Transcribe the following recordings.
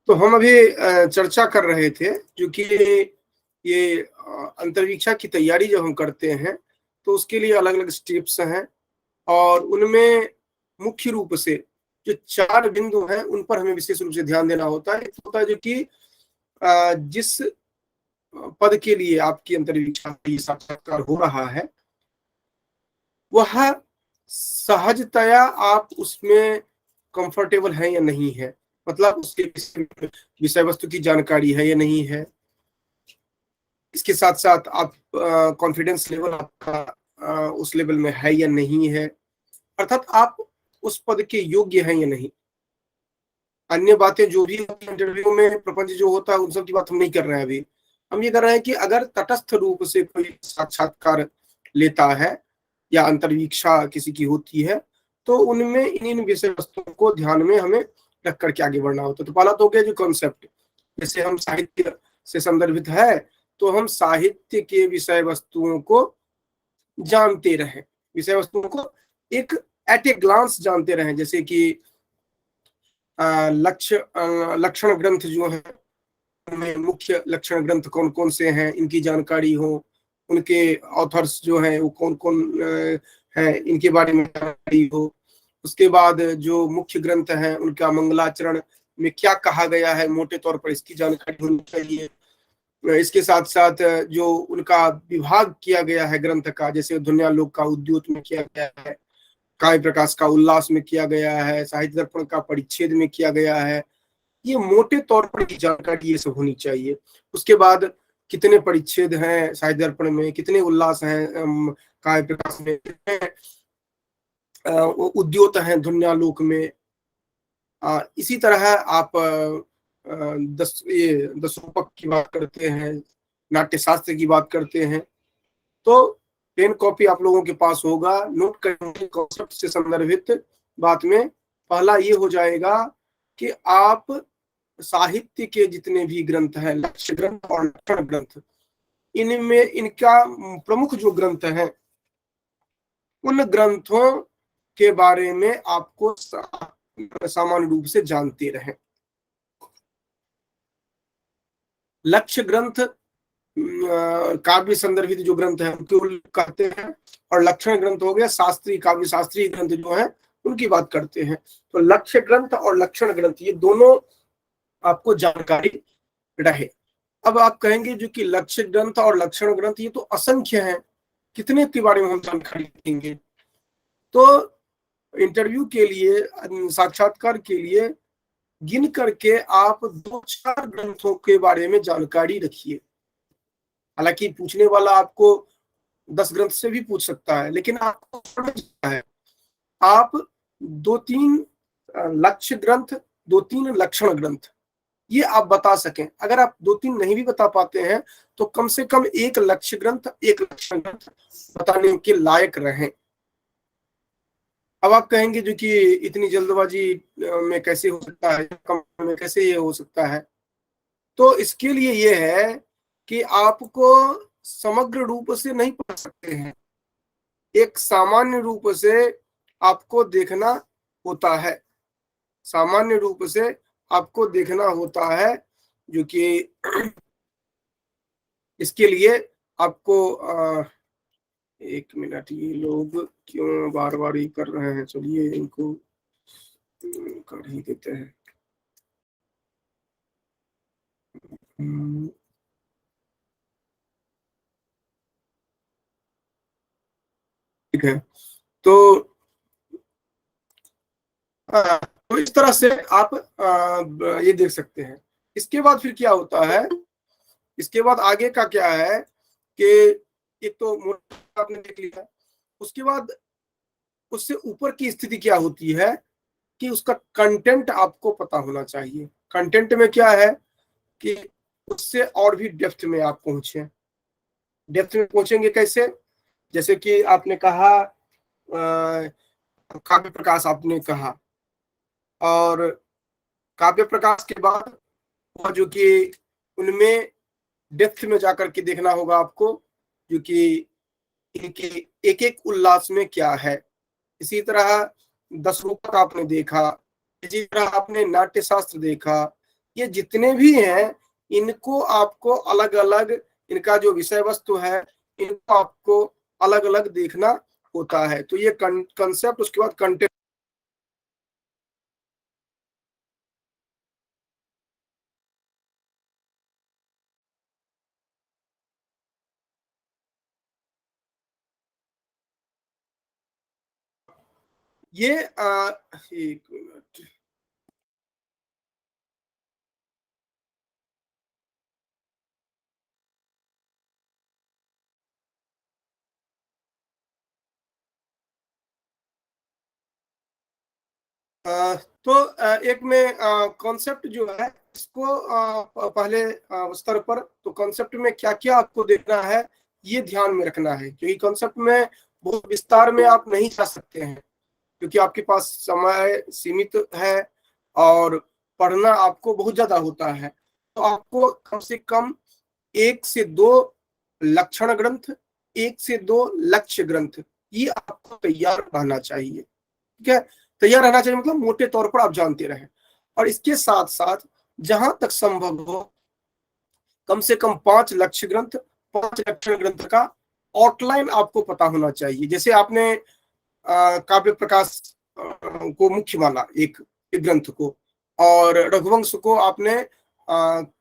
तो हम अभी चर्चा कर रहे थे जो कि ये अंतरिक्षा की तैयारी जब हम करते हैं तो उसके लिए अलग अलग स्टेप्स हैं, और उनमें मुख्य रूप से जो 4 बिंदु हैं उन पर हमें विशेष रूप से ध्यान देना होता है। एक होता है जो कि जिस पद के लिए आपकी अंतरिक्षा साक्षात्कार हो रहा है वह सहजतया आप उसमें कंफर्टेबल है या नहीं है, मतलब उसके विषय वस्तु की जानकारी है या नहीं है, इसके साथ साथ आप कॉन्फिडेंस लेवल आपका उस लेवल में है या नहीं है, अर्थात आप उस पद के योग्य हैं या नहीं। अन्य बातें जो भी इंटरव्यू में प्रपंच जो होता है उन सब की बात हम नहीं कर रहे हैं। अभी हम ये कर रहे हैं कि अगर तटस्थ रूप से कोई साक्षात्कार लेता है या अंतर्वीक्षा किसी की होती है तो उनमें इन विषय वस्तुओं को ध्यान में हमें रख करके आगे बढ़ना होता है। तो पहला तो हो गया जो कॉन्सेप्ट, जैसे हम साहित्य से संदर्भित है तो हम साहित्य के विषय वस्तुओं को जानते रहें, विषय वस्तुओं को एक एट ए ग्लांस जानते रहें। जैसे कि लक्षण ग्रंथ जो है उनमें मुख्य लक्षण ग्रंथ कौन कौन से हैं इनकी जानकारी हो, उनके ऑथर्स जो हैं वो कौन कौन हैं इनके बारे में जानकारी हो। उसके बाद जो मुख्य ग्रंथ हैं उनका मंगलाचरण में क्या कहा गया है मोटे तौर पर इसकी जानकारी होनी चाहिए। इसके साथ साथ जो उनका विभाग किया गया है ग्रंथ का, जैसे ध्वन्यालोक का उद्योत में किया गया है, काव्य प्रकाश का उल्लास में किया गया है, साहित्य दर्पण का परिच्छेद में किया गया है, ये मोटे तौर पर की जानकारी ये सब होनी चाहिए। उसके बाद कितने परिच्छेद हैं साहित्य दर्पण में, कितने उल्लास हैं काव्य प्रकाश में, कितने उद्योत हैं ध्वन्यालोक में। इसी तरह आप 10 रूपक की बात करते हैं, नाट्य शास्त्र की बात करते हैं, तो पेन कॉपी आप लोगों के पास होगा, नोट करेंगे कॉन्सेप्ट से संदर्भित बात में पहला ये हो जाएगा कि आप साहित्य के जितने भी ग्रंथ हैं, लक्ष्य ग्रंथ और लक्षण ग्रंथ, इनमें इनका प्रमुख जो ग्रंथ हैं उन ग्रंथों के बारे में आपको सामान्य रूप से जानते रहें। लक्ष्य ग्रंथ काव्य संदर्भित जो ग्रंथ है उनके उल्लेख करते हैं, और लक्षण ग्रंथ हो गया शास्त्रीय काव्य शास्त्रीय ग्रंथ जो है उनकी बात करते हैं। तो लक्ष्य ग्रंथ और लक्षण ग्रंथ ये दोनों आपको जानकारी रहे। अब आप कहेंगे जो कि लक्ष्य ग्रंथ और लक्षण ग्रंथ ये तो असंख्य हैं, कितने के बारे में हम जानकारी देंगे। तो इंटरव्यू के लिए, साक्षात्कार के लिए गिन करके आप 2-4 ग्रंथों के बारे में जानकारी रखिए। हालांकि पूछने वाला आपको 10 ग्रंथ से भी पूछ सकता है, लेकिन आपको समझना है आप 2-3 लक्ष्य ग्रंथ 2-3 लक्षण ग्रंथ ये आप बता सकें। अगर आप 2-3 नहीं भी बता पाते हैं तो कम से कम एक लक्ष्य ग्रंथ एक लक्षण ग्रंथ बताने के लायक रहें। अब आप कहेंगे जो कि इतनी जल्दबाजी में कैसे हो सकता है, कम में कैसे ये हो सकता है, तो इसके लिए ये है कि आपको समग्र रूप से नहीं पढ़ सकते हैं, एक सामान्य रूप से आपको देखना होता है, सामान्य रूप से आपको देखना होता है, जो कि इसके लिए आपको 1 मिनट, ये लोग क्यों बार बार ये कर रहे हैं, चलिए इनको कर ही देते हैं। ठीक है, तो इस तरह से आप ये देख सकते हैं। इसके बाद फिर क्या होता है, इसके बाद आगे का क्या है कि एक तो मोटा आपने देख लिया, उसके बाद उससे ऊपर की स्थिति क्या होती है कि उसका कंटेंट आपको पता होना चाहिए। कंटेंट में क्या है कि उससे और भी डेप्थ में आप पहुंचे। डेप्थ में पहुंचेंगे कैसे, जैसे कि आपने कहा काव्य प्रकाश आपने कहा, और काव्य प्रकाश के बाद वह जो कि उनमें डेप्थ में जाकर के देखना होगा आपको, जो कि इनके एक एक उल्लास में क्या है। इसी तरह 10 रूपक आपने देखा, इसी तरह आपने नाट्य शास्त्र देखा, ये जितने भी हैं इनको आपको अलग अलग, इनका जो विषय वस्तु है इनको आपको अलग अलग देखना होता है। तो ये कंसेप्ट, उसके बाद कंटेंट। ये एक मिनट, तो एक में कॉन्सेप्ट जो है इसको पहले स्तर पर, तो कॉन्सेप्ट में क्या क्या आपको देखना है ये ध्यान में रखना है, क्योंकि कॉन्सेप्ट में बहुत विस्तार में आप नहीं जा सकते हैं, क्योंकि आपके पास समय सीमित है और पढ़ना आपको बहुत ज्यादा होता है। तो आपको कम से कम 1 से 2 लक्षण ग्रंथ, 1 से 2 लक्ष्य ग्रंथ, ये आपको तैयार रहना चाहिए। ठीक है, तैयार रहना चाहिए मतलब मोटे तौर पर आप जानते रहें। और इसके साथ साथ जहां तक संभव हो कम से कम 5 लक्ष्य ग्रंथ, 5 लक्षण ग्रंथ का आउटलाइन आपको पता होना चाहिए। जैसे आपने काव्य प्रकाश को मुख्य माना, एक ग्रंथ को, और रघुवंश को आपने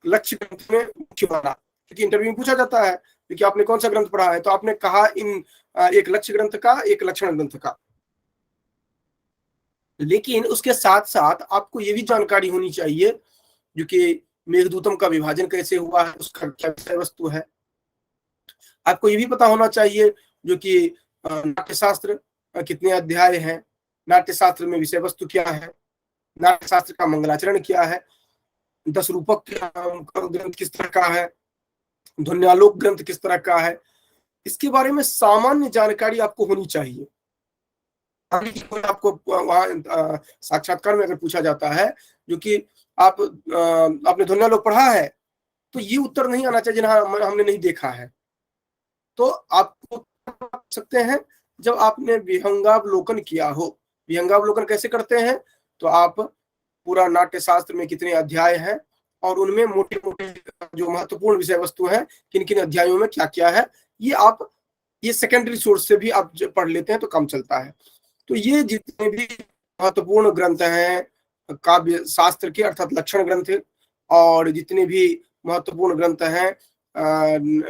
लक्ष्य ग्रंथ में मुख्य माना, क्योंकि इंटरव्यू में पूछा जाता है कि आपने कौन सा ग्रंथ पढ़ा है, तो आपने कहा इन एक लक्ष्य ग्रंथ का, एक लक्षण ग्रंथ का। लेकिन उसके साथ साथ आपको ये भी जानकारी होनी चाहिए जो कि मेघदूतम का विभाजन कैसे हुआ है, उसका क्या विषय वस्तु है। आपको ये भी पता होना चाहिए जो कि नाट्यशास्त्र कितने अध्याय हैं, नाट्यशास्त्र में विषय वस्तु क्या है, नाट्यशास्त्र का मंगलाचरण क्या है, 10 रूपक ग्रंथ किस तरह का है, ध्वन्यालोक ग्रंथ किस तरह का है, इसके बारे में सामान्य जानकारी आपको होनी चाहिए। आपको वहां साक्षात्कार में अगर पूछा जाता है जो कि आप आपने ध्वन्यालोक पढ़ा है, तो ये उत्तर नहीं आना चाहिए ना हमने नहीं देखा है। तो आपको सकते हैं जब आपने विहंगावलोकन किया हो। विहंगावलोकन कैसे करते हैं, तो आप पूरा नाट्य शास्त्र में कितने अध्याय हैं और उनमें मोटे मोटे जो महत्वपूर्ण विषय वस्तु है किन किन अध्यायों में क्या क्या है, ये आप ये सेकेंडरी सोर्स से भी आप पढ़ लेते हैं तो कम चलता है। तो ये जितने भी महत्वपूर्ण ग्रंथ हैं काव्य शास्त्र के अर्थात लक्षण ग्रंथ, और जितने भी महत्वपूर्ण ग्रंथ हैं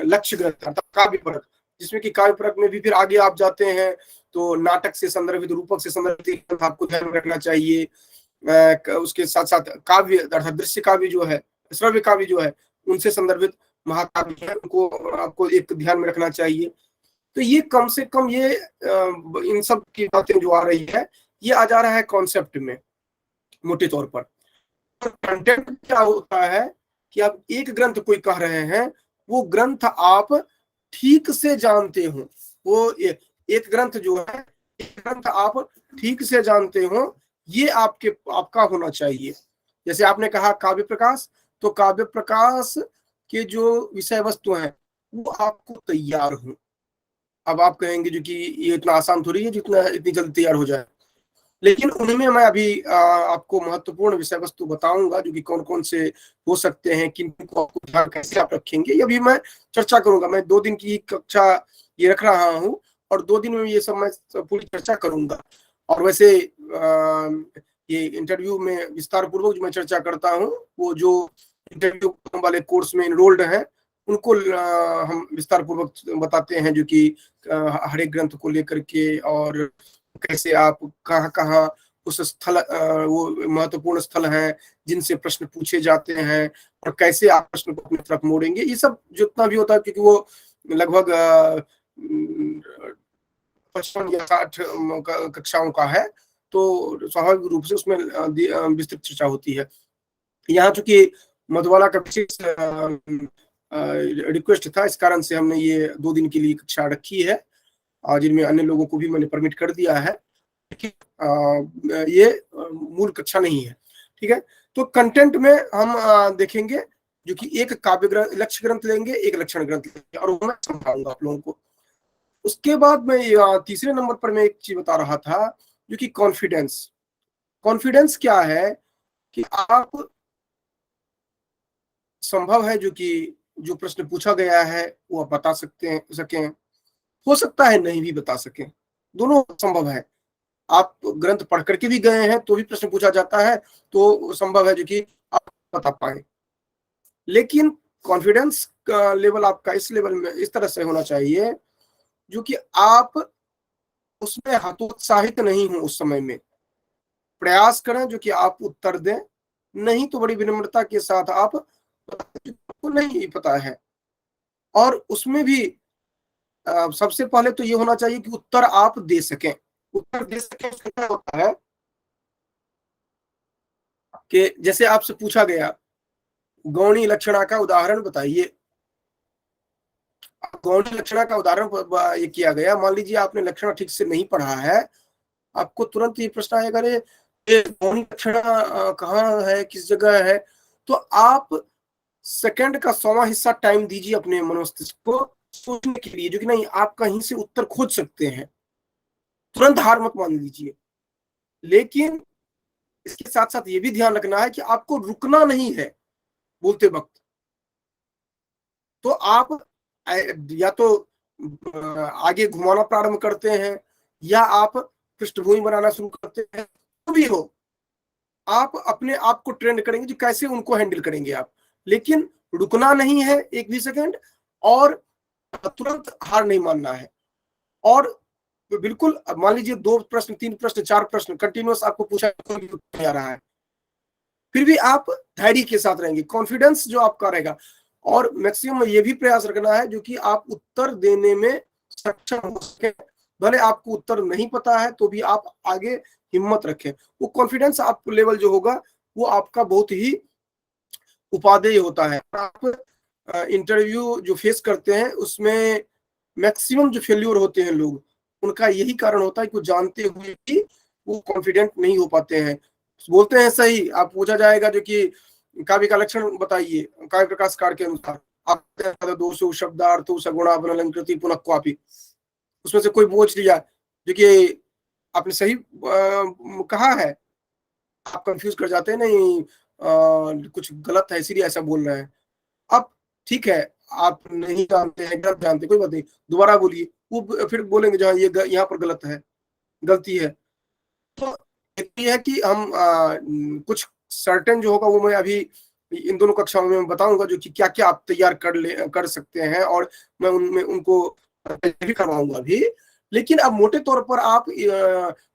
लक्ष्य ग्रंथ अर्थात काव्य परक, जिसमें कि काव्य परक में भी फिर आगे आप जाते हैं तो नाटक से संदर्भित, रूपक से संदर्भित आपको ध्यान में रखना चाहिए। उसके साथ साथ काव्य अर्थात दृश्य काव्य जो है, श्रव्य काव्य जो है, उनसे संदर्भित महाकाव्य है, उनको आपको एक ध्यान में रखना चाहिए। तो ये कम से कम ये इन सब की बातें जो आ रही है ये आ जा रहा है कॉन्सेप्ट में मोटे तौर पर। कंटेंट क्या होता है कि आप एक ग्रंथ कोई कह रहे हैं, वो ग्रंथ आप ठीक से जानते हो, वो एक ग्रंथ जो है, एक ग्रंथ आप ठीक से जानते हो, ये आपका होना चाहिए। जैसे आपने कहा काव्य प्रकाश, तो काव्य प्रकाश के जो विषय वस्तु हैं वो आपको तैयार हो। अब आप कहेंगे जो कि ये इतना आसान थोड़ी है जितना इतनी जल्दी तैयार हो जाए, लेकिन उनमें मैं अभी आपको महत्वपूर्ण विषय वस्तु बताऊंगा जो कि कौन कौन से हो सकते हैं, किन को आपको ध्यान कैसे आप रखेंगे, ये भी मैं चर्चा करूंगा। मैं 2 दिन की कक्षा ये रख रहा हूँ और 2 दिन में ये सब मैं पूरी चर्चा करूंगा। और वैसे ये इंटरव्यू में विस्तार पूर्वक जो मैं चर्चा करता हूँ, वो जो इंटरव्यू वाले कोर्स में इनरोल्ड हैं उनको हम विस्तार पूर्वक बताते हैं जो कि हर एक ग्रंथ को लेकर के, और कैसे आप कहाँ कहाँ उस स्थल वो महत्वपूर्ण स्थल हैं जिनसे प्रश्न पूछे जाते हैं, और कैसे आप प्रश्न को अपनी तरफ मोड़ेंगे, ये सब जितना भी होता है, क्योंकि वो लगभग 55 या 60 कक्षाओं का है, तो स्वाभाविक रूप से उसमें विस्तृत चर्चा होती है। यहाँ चूंकि मधुबाला का विशेष रिक्वेस्ट था, इस कारण से हमने ये 2 दिन के लिए कक्षा रखी है, और जिनमें अन्य लोगों को भी मैंने परमिट कर दिया है, लेकिन ये मूल कक्षा नहीं है। ठीक है, तो कंटेंट में हम देखेंगे जो कि एक काव्य ग्रंथ, लक्ष्य ग्रंथ लेंगे, एक लक्षण ग्रंथ लेंगे, और वो मैं समझाऊंगा आप लोगों को। उसके बाद मैं तीसरे नंबर पर मैं एक चीज बता रहा था जो कि कॉन्फिडेंस। कॉन्फिडेंस क्या है कि आप संभव है जो कि जो प्रश्न पूछा गया है वो आप बता सकें, हो सकता है नहीं भी बता सकें, दोनों संभव है। आप ग्रंथ पढ़ करके भी गए हैं तो भी प्रश्न पूछा जाता है, तो संभव है जो कि आप बता पाए। लेकिन कॉन्फिडेंस का लेवल आपका इस लेवल में इस तरह से होना चाहिए जो कि आप उसमें हतोत्साहित नहीं हो, उस समय में प्रयास करें जो कि आप उत्तर दें, नहीं तो बड़ी विनम्रता के साथ आप को नहीं पता है। और उसमें भी सबसे पहले तो ये होना चाहिए कि उत्तर आप दे सकें। उत्तर दे सकें उसका क्या होता है कि जैसे आपसे पूछा गया गौणी लक्षणा का उदाहरण बताइए, गौणी लक्षणा का उदाहरण ये किया गया, मान लीजिए आपने लक्षण ठीक से नहीं पढ़ा है, आपको तुरंत ये प्रश्न आएगा, अरे ये गौणी लक्षणा कहाँ है, किस जगह है, तो आप सेकंड का 100वां हिस्सा टाइम दीजिए अपने मनोमस्तिष्क को सोचने के लिए, जो कि नहीं आप कहीं से उत्तर खोज सकते हैं, तुरंत हार मत मान लीजिए। लेकिन इसके साथ साथ ये भी ध्यान रखना है कि आपको रुकना नहीं है बोलते वक्त। तो आप या तो आगे घुमाना प्रारंभ करते हैं या आप पृष्ठभूमि बनाना शुरू करते हैं, तो भी हो आप अपने आप को ट्रेंड करेंगे जो कैसे उनको हैंडल करेंगे आप। लेकिन रुकना नहीं है एक भी सेकंड, और तुरंत हार नहीं मानना है। और बिल्कुल मान लीजिए 2 प्रश्न 3 प्रश्न 4 प्रश्न कंटिन्यूअस आपको पूछा नहीं आ रहा है, फिर भी आप धैर्य के साथ रहेंगे, कॉन्फिडेंस जो आपका रहेगा। और मैक्सिमम ये भी प्रयास रखना है जो कि आप उत्तर देने में सक्षम हो सके, भले आपको उत्तर नहीं पता है तो भी आप आगे हिम्मत रखें। वो कॉन्फिडेंस आप लेवल जो होगा वो आपका बहुत ही उपादेय होता है। आप इंटरव्यू जो फेस करते हैं उसमें मैक्सिमम जो फेल्यूर होते हैं लोग, उनका यही कारण होता है कि वो जानते हुए भी वो कॉन्फिडेंट नहीं हो पाते हैं। बोलते हैं सही, आप पूछा जाएगा जो कि काव्य का लक्षण बताइए काव्य प्रकाशकार के अनुसार, आप दोषो शब्दार्थो सगुणावन अलंकृति पुनः क्वापि, उसमें से कोई पूछ लिया जो कि आपने सही कहा है, आप कंफ्यूज कर जाते हैं, नहीं कुछ गलत है इसीलिए ऐसा बोल रहे हैं। अब ठीक है, आप नहीं जानते हैं, गलत जानते, कोई बात नहीं, दोबारा बोलिए, वो फिर बोलेंगे जहाँ ये यहाँ पर गलत है, गलती है। तो ये है कि हम कुछ सर्टेन जो होगा वो मैं अभी इन दोनों कक्षाओं में बताऊंगा जो कि क्या क्या आप तैयार कर सकते हैं, और मैं उनमें उनको भी करवाऊंगा भी। लेकिन अब मोटे तौर पर आप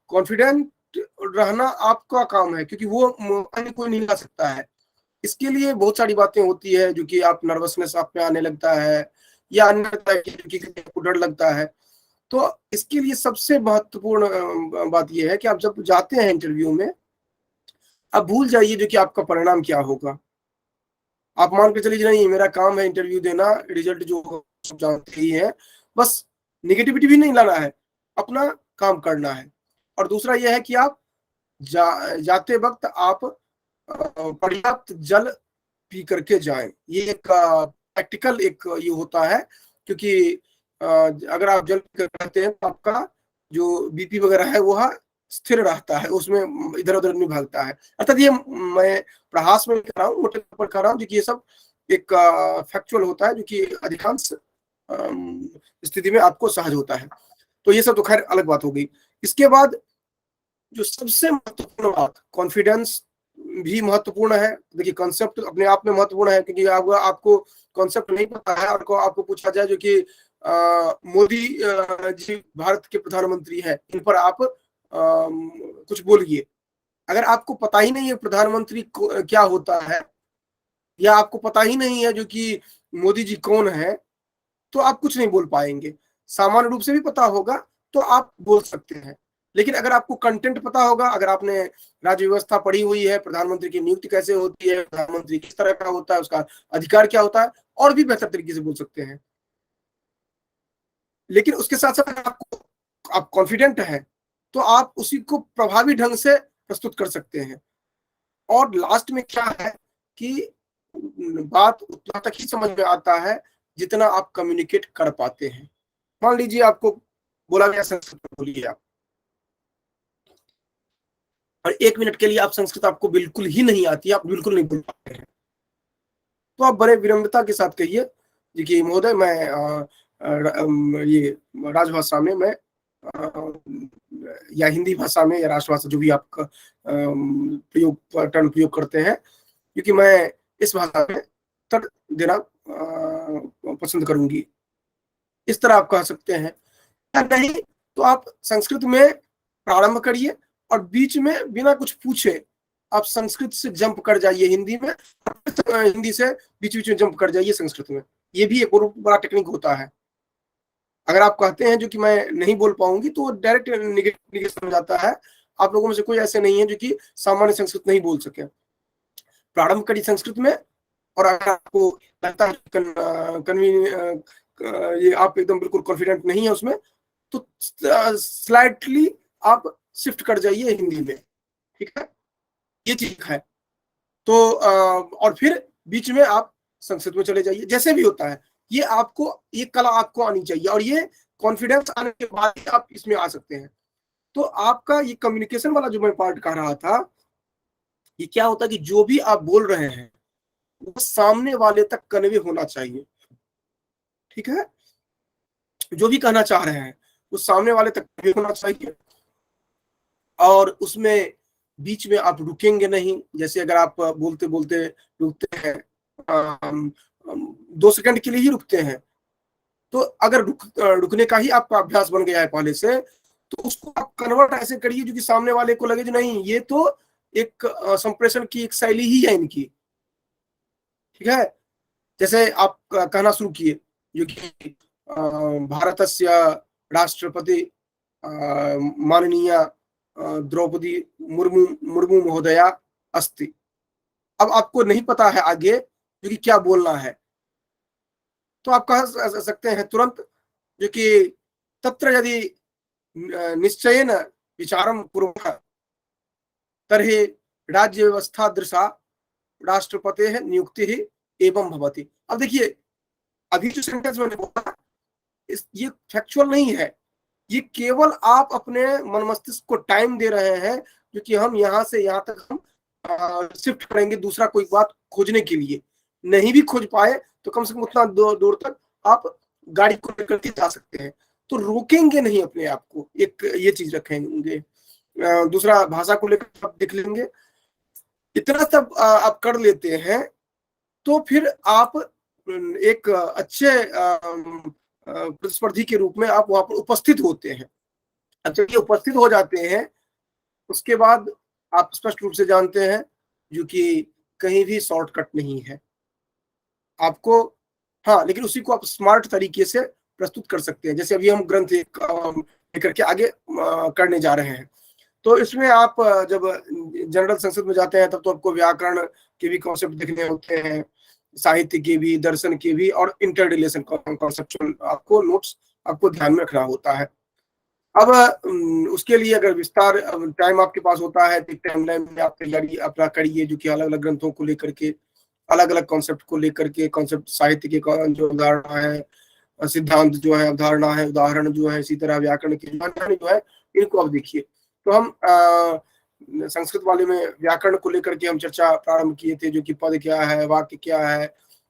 कॉन्फिडेंट रहना आपका काम है, क्योंकि वो अन्य कोई नहीं ला सकता है। इसके लिए बहुत सारी बातें होती है जो कि आप नर्वसनेस आप में आने लगता है, या अन्य तरह की आपको डर लगता है। तो इसके लिए सबसे महत्वपूर्ण बात यह है कि आप जब जाते हैं इंटरव्यू में, आप भूल जाइए जो कि आपका परिणाम क्या होगा। आप मान के चलिए नहीं मेरा काम है इंटरव्यू देना, रिजल्ट जो सब जानते ही है, बस निगेटिविटी भी नहीं लाना है, अपना काम करना है। और दूसरा यह है कि आप जाते वक्त आप पर्याप्त जल पी करके जाएं। ये एक प्रैक्टिकल एक ये होता है, क्योंकि अगर आप जल पी कर रहते हैं तो आपका जो बीपी वगैरह है वह स्थिर रहता है, उसमें इधर उधर नहीं भागता है। अर्थात ये मैं प्रहास में कर रहा हूँ, मोटे तौर पर कर रहा हूँ, जो ये सब एक फैक्चुअल होता है जो कि अधिकांश स्थिति में आपको सहज होता है। तो ये सब तो खैर अलग बात हो गई। इसके बाद जो सबसे महत्वपूर्ण बात, कॉन्फिडेंस भी महत्वपूर्ण है। देखिए कॉन्सेप्ट अपने आप में महत्वपूर्ण है, क्योंकि आपको कॉन्सेप्ट नहीं पता है और आपको पूछा जाए जो कि मोदी जी भारत के प्रधानमंत्री हैं, इन पर आप कुछ बोलिए, अगर आपको पता ही नहीं है प्रधानमंत्री क्या होता है, या आपको पता ही नहीं है जो कि मोदी जी कौन है, तो आप कुछ नहीं बोल पाएंगे। सामान्य रूप से भी पता होगा तो आप बोल सकते हैं, लेकिन अगर आपको कंटेंट पता होगा, अगर आपने राज्य व्यवस्था पढ़ी हुई है, प्रधानमंत्री की नियुक्ति कैसे होती है, प्रधानमंत्री किस तरह का होता है, उसका अधिकार क्या होता है, और भी बेहतर तरीके से बोल सकते हैं। लेकिन उसके साथ साथ आप कॉन्फिडेंट हैं तो आप उसी को प्रभावी ढंग से प्रस्तुत कर सकते हैं। और लास्ट में क्या है कि बात उतना तक ही समझ में आता है जितना आप कम्युनिकेट कर पाते हैं। मान लीजिए आपको बोला गया संस्कृत बोलिए आप, और 1 मिनट के लिए आप संस्कृत आपको बिल्कुल ही नहीं आती, आप बिल्कुल नहीं बोल पाते हैं, तो आप बड़े विनम्रता के साथ कहिए जी कि महोदय मैं ये राजभाषा में मैं या हिंदी भाषा में या राष्ट्रभाषा जो भी आप टर्म प्रयोग करते हैं, क्योंकि मैं इस भाषा में उत्तर देना पसंद करूंगी। इस तरह आप कह सकते हैं। या नहीं तो आप संस्कृत में प्रारंभ करिए और बीच में बिना कुछ पूछे आप संस्कृत से जंप कर जाइए हिंदी में, हिंदी से बीच बीच में जंप कर जाइए संस्कृत में। ये भी एक बहुत बड़ा टेक्निक होता है। अगर आप कहते हैं जो कि मैं नहीं बोल पाऊंगी तो डायरेक्ट निगेशन हो जाता है। आप लोगों में से कोई ऐसे नहीं है जो कि सामान्य संस्कृत नहीं बोल सके। प्रारंभ करिए संस्कृत में, और अगर आपको लगता है ये आप एकदम बिल्कुल कॉन्फिडेंट नहीं है उसमें, तो स्लाइटली आप शिफ्ट कर जाइए हिंदी में, ठीक है, ये चीज है। तो और फिर बीच में आप संस्कृत में चले जाइए, जैसे भी होता है। ये कला आपको आनी चाहिए, और ये कॉन्फिडेंस आने के बाद ही आप इसमें आ सकते हैं। तो आपका ये कम्युनिकेशन वाला जो मैं पार्ट कह रहा था, ये क्या होता है कि जो भी आप बोल रहे हैं वो सामने वाले तक कन्वे होना चाहिए, ठीक है। जो भी कहना चाह रहे हैं वो सामने वाले तक कन्वे होना चाहिए, और उसमें बीच में आप रुकेंगे नहीं। जैसे अगर आप बोलते बोलते रुकते हैं, 2 सेकंड के लिए ही रुकते हैं, तो अगर रुकने का ही आपका अभ्यास बन गया है पहले से, तो उसको आप कन्वर्ट ऐसे करिए जो कि सामने वाले को लगे जो नहीं, ये तो एक संप्रेषण की एक शैली ही है इनकी, ठीक है। जैसे आप कहना शुरू किए जो कि भारतस्य राष्ट्रपति माननीय द्रौपदी मुर्मू मुर्मू महोदया अस्ति। अब आपको नहीं पता है आगे जो कि क्या बोलना है, तो आप कह सकते हैं तुरंत जो कि तत्र यदि निश्चयेन विचारं कुर्मः तर्हि राज्य व्यवस्था दृशा राष्ट्रपतेः नियुक्तिः एवं भवति। अब देखिए, अभी जो सेंटेंस मैंने बोला ये फैक्चुअल नहीं है, ये केवल आप अपने मन मस्तिष्क को टाइम दे रहे हैं, जो कि हम यहाँ से यहाँ तक हम शिफ्ट करेंगे दूसरा कोई बात खोजने के लिए। नहीं भी खोज पाए तो कम से कम उतना दूर तक आप गाड़ी को लेकर के जा सकते हैं। तो रोकेंगे नहीं अपने आप को, एक ये चीज रखेंगे। दूसरा, भाषा को लेकर आप देख लेंगे। इतना सब आप कर लेते हैं तो फिर आप एक अच्छे प्रतिस्पर्धी के रूप में आप वहां पर उपस्थित होते हैं। अब जब ये उपस्थित हो जाते हैं उसके बाद आप स्पष्ट रूप से जानते हैं जो कि कहीं भी शॉर्टकट नहीं है आपको। हाँ, लेकिन उसी को आप स्मार्ट तरीके से प्रस्तुत कर सकते हैं, जैसे अभी हम ग्रंथ लेकर के आगे करने जा रहे हैं। तो इसमें आप जब जनरल संस्कृत में जाते हैं तब तो आपको व्याकरण के भी कॉन्सेप्ट दिखने होते हैं, साहित्य के भी, दर्शन के भी, और इंटर रिलेशन कॉन्सेप्चुअल आपको नोट्स आपको ध्यान में रखना होता है। अब उसके लिए अगर विस्तार टाइम आपके पास होता है तो टाइमलाइन में आप तैयारी अपना करिए, जो कि अलग अलग ग्रंथों को लेकर के, अलग अलग कॉन्सेप्ट को लेकर के, कॉन्सेप्ट साहित्य के जो उदाहरण है, सिद्धांत जो है, अवधारणा है, उदाहरण जो है, इसी तरह व्याकरण की जो है, इनको आप देखिए। तो हम संस्कृत वाले में व्याकरण को लेकर के हम चर्चा प्रारंभ किए थे, जो कि पद क्या है, वाक्य क्या है,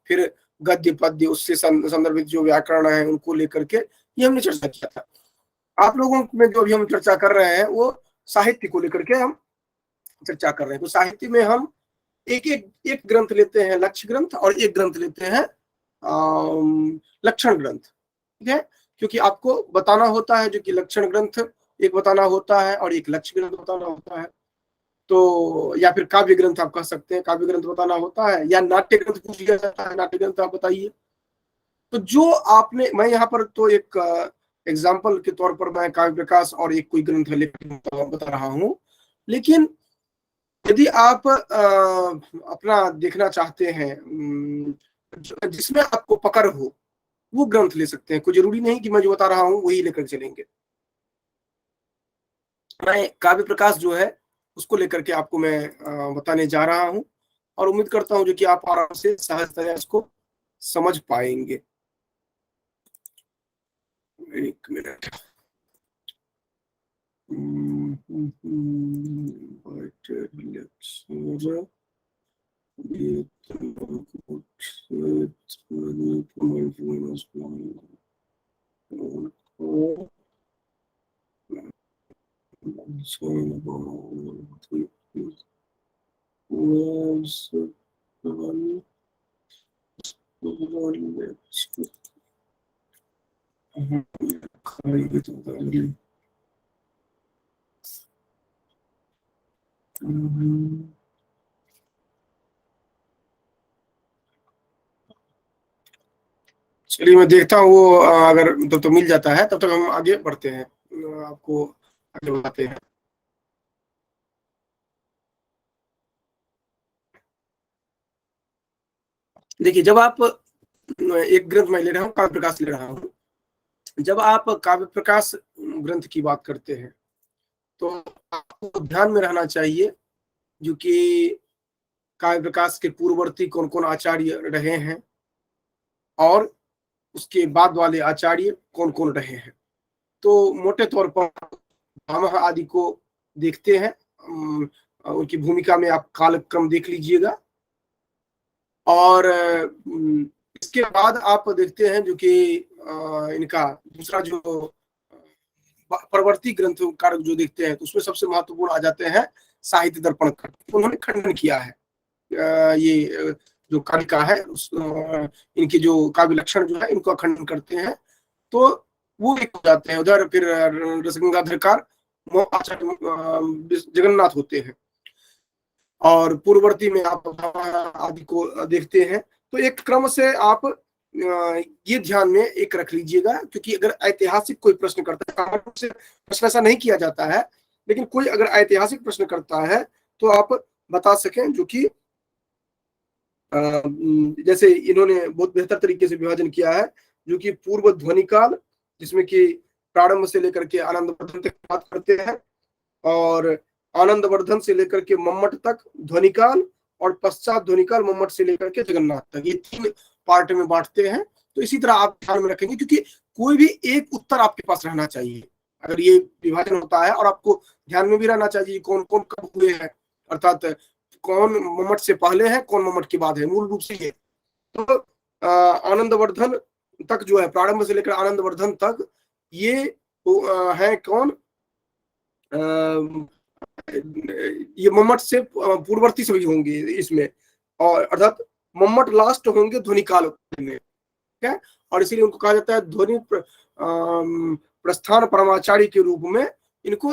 फिर गद्य पद्य उससे संदर्भित जो व्याकरण है उनको लेकर के ये हमने चर्चा किया था। आप लोगों में जो अभी हम चर्चा कर रहे हैं वो साहित्य को लेकर के हम चर्चा कर रहे हैं। तो साहित्य में हम एक ग्रंथ लेते हैं लक्ष्य ग्रंथ, और एक ग्रंथ लेते हैं लक्षण ग्रंथ, ठीक है। क्योंकि आपको बताना होता है जो कि लक्षण ग्रंथ एक बताना होता है और एक लक्ष्य ग्रंथ बताना होता है। तो या फिर काव्य ग्रंथ आप कह सकते हैं, काव्य ग्रंथ बताना होता है, या नाट्य ग्रंथ पूछ लिया जाता है, नाट्य ग्रंथ आप बताइए। तो जो आपने, मैं यहाँ पर तो एक एग्जाम्पल के तौर पर मैं काव्य प्रकाश और एक कोई ग्रंथ लेकर बता रहा हूँ, लेकिन यदि आप अपना देखना चाहते हैं जिसमें आपको पकड़ हो, वो ग्रंथ ले सकते हैं। कोई जरूरी नहीं कि मैं जो बता रहा हूँ वही लेकर चलेंगे। मैं काव्य प्रकाश जो है उसको लेकर के आपको मैं बताने जा रहा हूँ, और उम्मीद करता हूँ जो कि आप आराम से सहजतया इसको समझ पाएंगे। एक मिनट। चलिए मैं देखता हूँ वो अगर तो मिल जाता है तब तक हम आगे बढ़ते हैं, आपको आगे बढ़ाते हैं। देखिए, जब आप एक ग्रंथ मैं ले रहा हूँ, काव्य प्रकाश ले रहा हूँ, जब आप काव्य प्रकाश ग्रंथ की बात करते हैं तो आपको ध्यान में रहना चाहिए जो कि काव्य प्रकाश के पूर्ववर्ती कौन कौन आचार्य रहे हैं और उसके बाद वाले आचार्य कौन कौन रहे हैं। तो मोटे तौर पर भामह आदि को देखते हैं, उनकी भूमिका में आप कालक्रम देख लीजिएगा। और इसके बाद आप देखते हैं जो कि इनका दूसरा जो परवर्ती ग्रंथकार जो देखते हैं तो उसमें सबसे महत्वपूर्ण आ जाते हैं साहित्य दर्पण का। उन्होंने खंडन किया है ये जो कालिका है इनके जो काव्य लक्षण जो है इनको खंडन करते हैं, तो वो एक हो जाते हैं। उधर फिर रसगंगाधरकार जगन्नाथ होते हैं और पूर्ववर्ती में आप आदि को देखते हैं। तो एक क्रम से आप ये ध्यान में एक रख लीजिएगा, क्योंकि अगर ऐतिहासिक कोई प्रश्न करता है, से प्रश्न ऐसा नहीं किया जाता है, लेकिन कोई अगर ऐतिहासिक प्रश्न करता है तो आप बता सकें जो कि जैसे इन्होंने बहुत बेहतर तरीके से विभाजन किया है, जो कि पूर्व ध्वनि काल जिसमें कि प्रारंभ से लेकर के आनंदवर्धन तक बात करते हैं, और आनंदवर्धन से लेकर के मम्मट तक ध्वनि काल, और पश्चात ध्वनि काल मम्मट से लेकर के जगन्नाथ तक, ये 3 पार्ट में बांटते हैं। तो इसी तरह आप ध्यान में रखेंगे, क्योंकि कोई भी एक उत्तर आपके पास रहना चाहिए अगर ये विभाजन होता है, और आपको ध्यान में भी रहना चाहिए कौन कौन कब हुए हैं, अर्थात कौन मम्मट से पहले है कौन मम्मट के बाद है, मूल रूप से ये। तो आनंदवर्धन तक जो है, प्रारंभ से लेकर आनंदवर्धन तक ये है कौन, ये मम्मट से पूर्ववर्ती सभी होंगे इसमें, और अर्थात मम्मट लास्ट होंगे ध्वनि काल में, ठीक है। और इसीलिए उनको कहा जाता है ध्वनि प्रस्थान परमाचार्य के रूप में इनको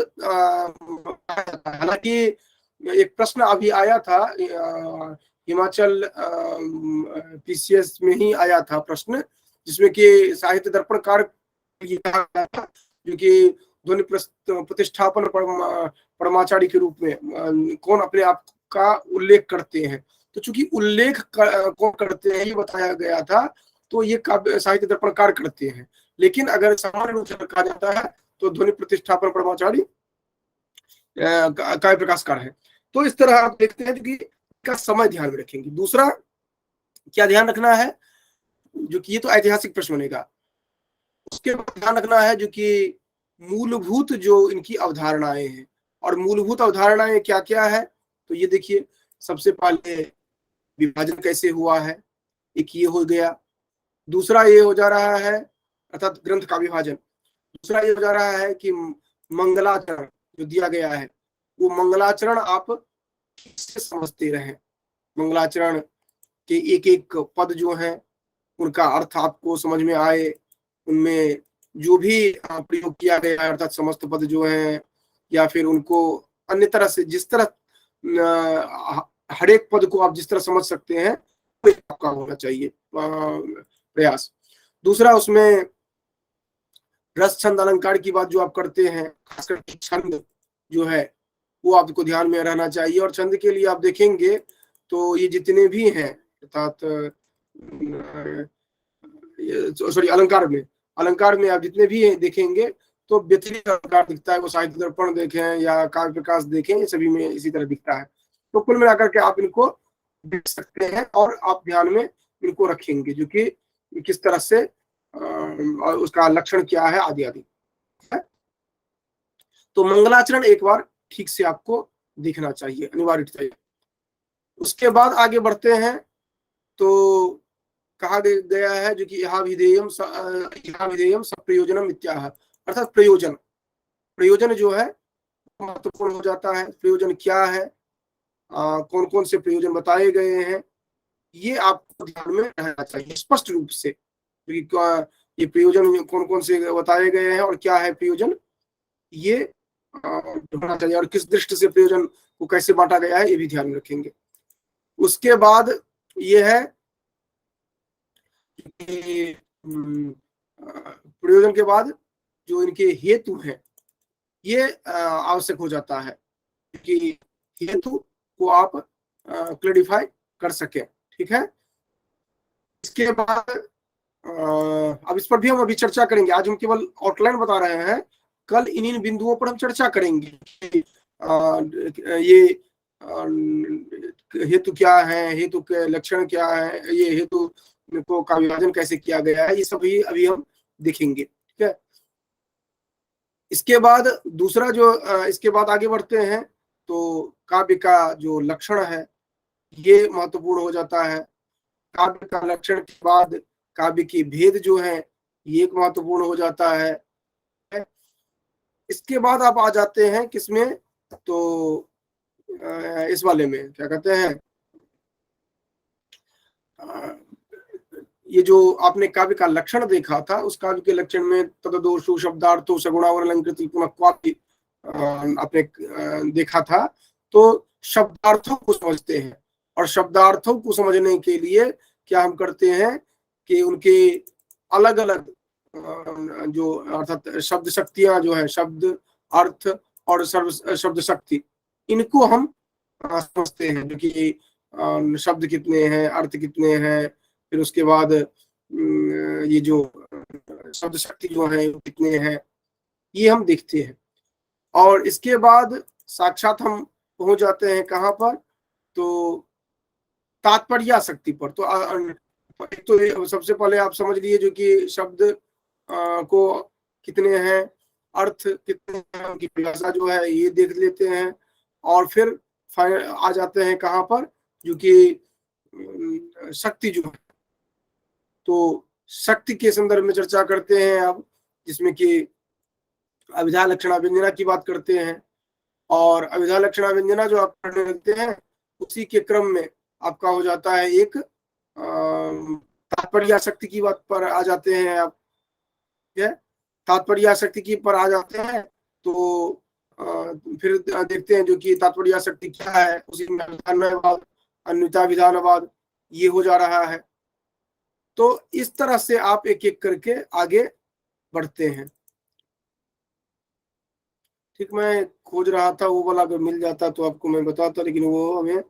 हालांकि एक प्रश्न अभी आया था हिमाचल पीसीएस में ही आया था प्रश्न, जिसमें कि साहित्य दर्पणकार जो कि ध्वनि प्रतिष्ठापन परमाचार्य के रूप में कौन अपने आप का उल्लेख करते हैं। तो चूंकि उल्लेख कौन करते हैं ये बताया गया था, तो ये साहित्य दर्पणकार करते हैं, लेकिन अगर सामान्य रूप से रखा जाता है तो ध्वनि प्रतिष्ठापन परमाचार्य काव्य प्रकाशकार है। तो इस तरह आप देखते हैं कि का समय ध्यान में रखेंगे। दूसरा क्या ध्यान रखना है, जो कि ये तो ऐतिहासिक प्रश्न बनेगा, उसके ध्यान रखना है जो कि मूलभूत जो इनकी अवधारणाएं हैं, और मूलभूत अवधारणाएं क्या क्या है, तो ये देखिए सबसे पहले विभाजन कैसे हुआ है, एक ये हो गया। दूसरा ये हो जा रहा है अर्थात ग्रंथ का विभाजन। दूसरा ये हो जा रहा है कि मंगलाचरण जो दिया गया है, वो मंगलाचरण आप किससे समझते रहे, मंगलाचरण के एक एक पद जो हैं उनका अर्थ आपको समझ में आए, उनमें जो भी प्रयोग किया गया है अर्थात समस्त पद जो हैं, या फिर उनको अन्य तरह से जिस तरह हर एक पद को आप जिस तरह समझ सकते हैं वो आपका होना चाहिए प्रयास। दूसरा उसमें रस छंद अलंकार की बात जो आप करते हैं, खासकर छंद जो है वो आपको ध्यान में रहना चाहिए। और छंद के लिए आप देखेंगे तो ये जितने भी हैं अर्थात सॉरी अलंकार में आप जितने भी देखेंगे तो व्यतिरिक्त अलंकार दिखता है, वो साहित्य दर्पण देखें या काव्य प्रकाश देखें, ये सभी में इसी तरह दिखता है। तो कुल मिलाकर के आप इनको देख सकते हैं और आप ध्यान में इनको रखेंगे जो कि किस तरह से उसका लक्षण क्या है आदि आदि। तो मंगलाचरण एक बार ठीक से आपको देखना चाहिए, अनिवार्य चाहिए। उसके बाद आगे बढ़ते हैं तो कहा गया है जो कि यहाँ विधेयम सप्रयोजनम इत्याह, अर्थात प्रयोजन, प्रयोजन जो है महत्वपूर्ण हो जाता है। प्रयोजन क्या है, कौन कौन से प्रयोजन बताए गए हैं, ये आपको ध्यान में रहना चाहिए स्पष्ट रूप से, क्योंकि ये प्रयोजन कौन कौन से बताए गए हैं और क्या है प्रयोजन, ये होना चाहिए, और किस दृष्टि से प्रयोजन को कैसे बांटा गया है ये भी ध्यान में रखेंगे। उसके बाद ये है कि प्रयोजन के बाद जो इनके हेतु हैं ये आवश्यक हो जाता है कि हेतु को आप क्लैरिफाई कर सके। ठीक है, इसके बाद अब इस पर भी हम अभी चर्चा करेंगे, आज हम केवल आउटलाइन बता रहे हैं, कल इन बिंदुओं पर हम चर्चा करेंगे। ये हेतु क्या है, हेतु के लक्षण क्या है, ये हेतु को का विभाजन कैसे किया गया है, ये सभी अभी हम देखेंगे। ठीक है, इसके बाद दूसरा जो इसके बाद आगे बढ़ते हैं तो काव्य का जो लक्षण है ये महत्वपूर्ण हो जाता है। काव्य का लक्षण के बाद काव्य की भेद जो है ये एक महत्वपूर्ण हो जाता है। इसके बाद आप आ जाते हैं किसमें, तो इस वाले में क्या कहते हैं, ये जो आपने काव्य का लक्षण देखा था, उस काव्य के लक्षण में तददोषु शब्दार्थो सगुणावरणलंकृति पुनः क्वापि आपने देखा था। तो शब्दार्थों को समझते हैं, और शब्दार्थों को समझने के लिए क्या हम करते हैं कि उनके अलग अलग जो अर्थात शब्द शक्तियां जो है, शब्द अर्थ और शब्द शक्ति, इनको हम समझते हैं, जो कि शब्द कितने हैं, अर्थ कितने हैं, फिर उसके बाद ये जो शब्द शक्ति जो है कितने हैं, ये हम देखते हैं। और इसके बाद साक्षात हम पहुंच जाते हैं कहाँ पर, तो तात्पर्यासक्ति पर। तो एक तो सबसे पहले आप समझ लिए जो कि शब्द को कितने हैं, अर्थ कितने हैं, उनकी परिभाषा जो है ये देख लेते हैं, और फिर आ जाते हैं कहाँ पर, जो कि शक्ति जो है, तो शक्ति के संदर्भ में चर्चा करते हैं अब, जिसमें कि अभिधा लक्षणा व्यंजना की बात करते हैं। और अभिधा लक्षणा व्यंजना जो आप पढ़ने लगते हैं उसी के क्रम में आपका हो जाता है एक तात्पर्यासक्ति की बात पर आ जाते हैं आप, तात्पर्यासक्ति की पर आ जाते हैं। तो फिर देखते हैं जो कि तात्पर्यासक्ति क्या है, उसी में अन्वयवाद, अन्विता विधानवाद ये हो जा रहा है। तो इस तरह से आप एक एक करके आगे बढ़ते हैं। ठीक, मैं खोज रहा था वो वाला, अगर मिल जाता तो आपको मैं बताता, लेकिन वो हमें